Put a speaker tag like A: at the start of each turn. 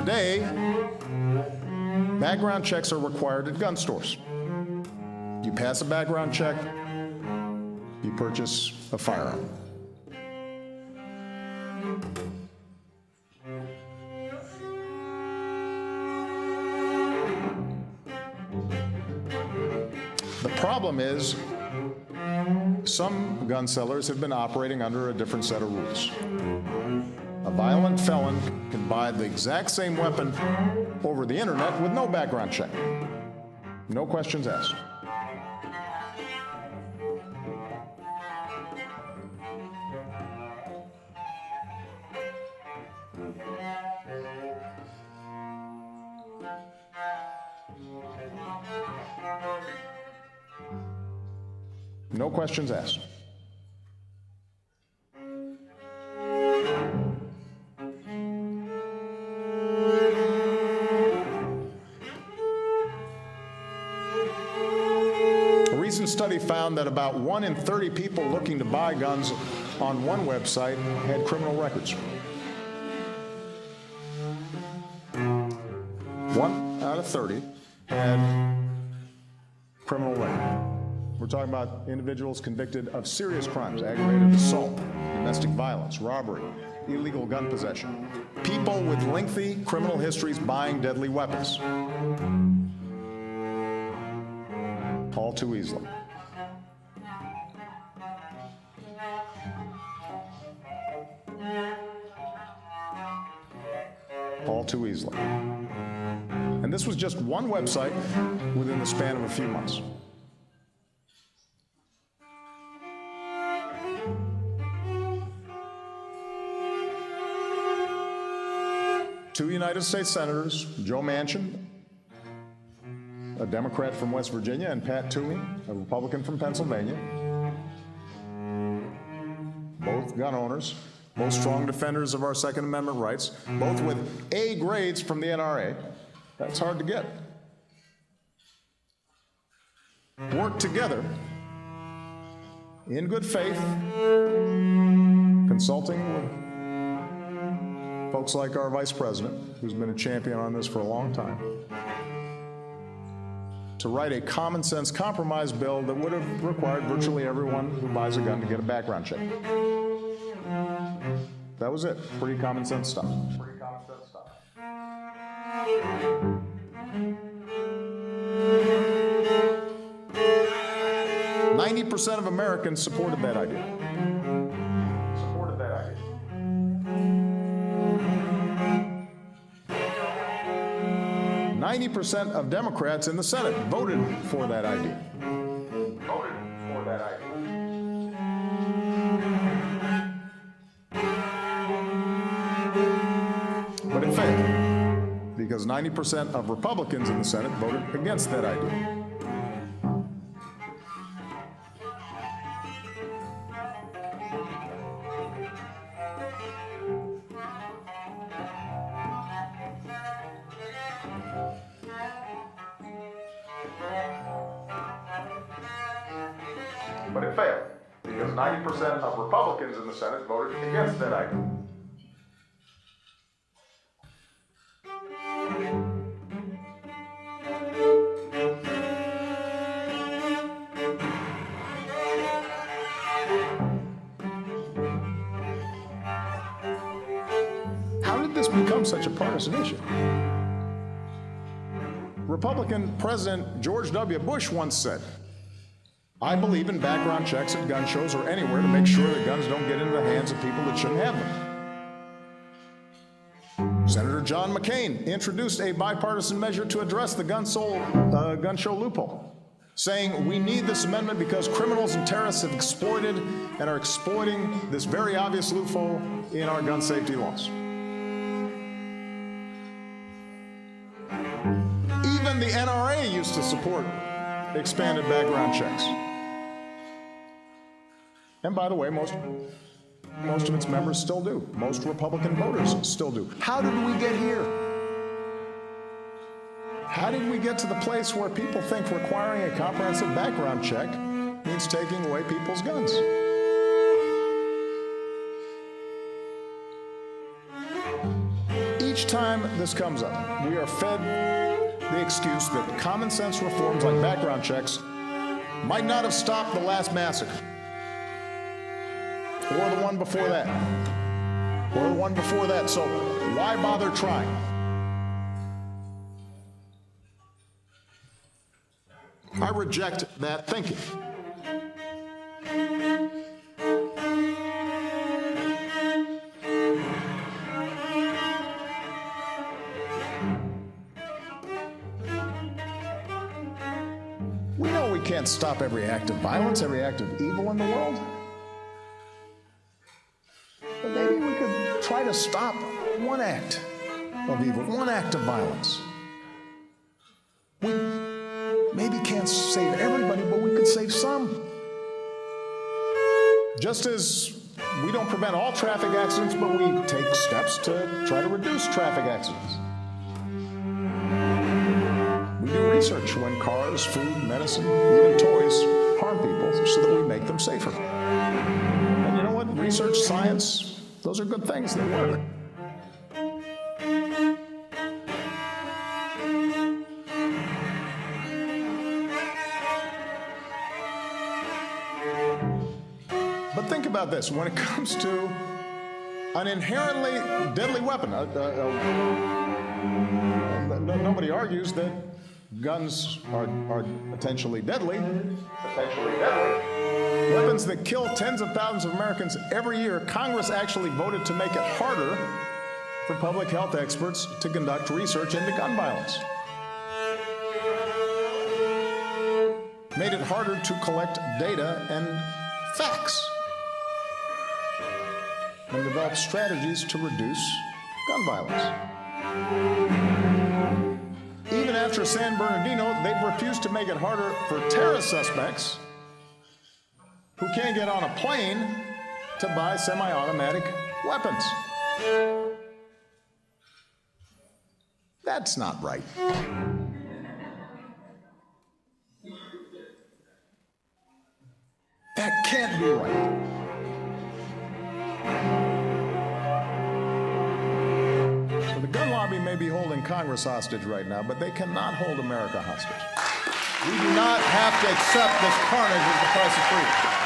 A: Today, background checks are required at gun stores. You pass a background check, you purchase a firearm. The problem is, some gun sellers have been operating under a different set of rules. A violent felon can buy the exact same weapon over the internet with no background check. No questions asked. No questions asked. A recent study found that about 1 in 30 people looking to buy guns on one website had criminal records. 1 out of 30 had criminal record. We're talking about individuals convicted of serious crimes, aggravated assault, domestic violence, robbery, illegal gun possession, people with lengthy criminal histories buying deadly weapons. All too easily. All too easily. And this was just one website within the span of a few months. Two United States Senators, Joe Manchin, a Democrat from West Virginia, and Pat Toomey, a Republican from Pennsylvania, both gun owners, both strong defenders of our Second Amendment rights, both with A grades from the NRA. That's hard to get. Work together in good faith, consulting with folks like our Vice President, who's been a champion on this for a long time, to write a common sense compromise bill that would have required virtually everyone who buys a gun to get a background check. That was it. Pretty common sense stuff. 90% of Americans supported that idea. 90% of Democrats in the Senate voted for that idea. But it failed, because 90% of Republicans in the Senate voted against that idea. But it failed, because 90% of Republicans in the Senate voted against that idea. How did this become such a partisan issue? Republican President George W. Bush once said, "I believe in background checks at gun shows or anywhere to make sure that guns don't get into the hands of people that shouldn't have them." Senator John McCain introduced a bipartisan measure to address the gun show loophole, saying, "We need this amendment because criminals and terrorists have exploited and are exploiting this very obvious loophole in our gun safety laws." Even the NRA used to support expanded background checks. And by the way, most of its members still do. Most Republican voters still do. How did we get here? How did we get to the place where people think requiring a comprehensive background check means taking away people's guns? Each each time this comes up, we are fed the excuse that common sense reforms like background checks might not have stopped the last massacre, or the one before that, or the one before that, so why bother trying? I reject that thinking. We know we can't stop every act of violence, every act of evil in the world. But maybe we could try to stop one act of evil, one act of violence. We maybe can't save everybody, but we could save some. Just as we don't prevent all traffic accidents, but we take steps to try to reduce traffic accidents. We do research when cars, food, medicine, even toys harm people so that we make them safer. And you know what? Research, science, those are good things. They work. But think about this. When it comes to an inherently deadly weapon, nobody argues that guns are potentially deadly. Weapons that kill tens of thousands of Americans every year. Congress actually voted to make it harder for public health experts to conduct research into gun violence. Made it harder to collect data and facts and develop strategies to reduce gun violence. Even after San Bernardino, they've refused to make it harder for terrorist suspects who can't get on a plane to buy semi-automatic weapons. That's not right. That can't be right. So the gun lobby may be holding Congress hostage right now, but they cannot hold America hostage.
B: We do not have to accept this carnage as the price of freedom.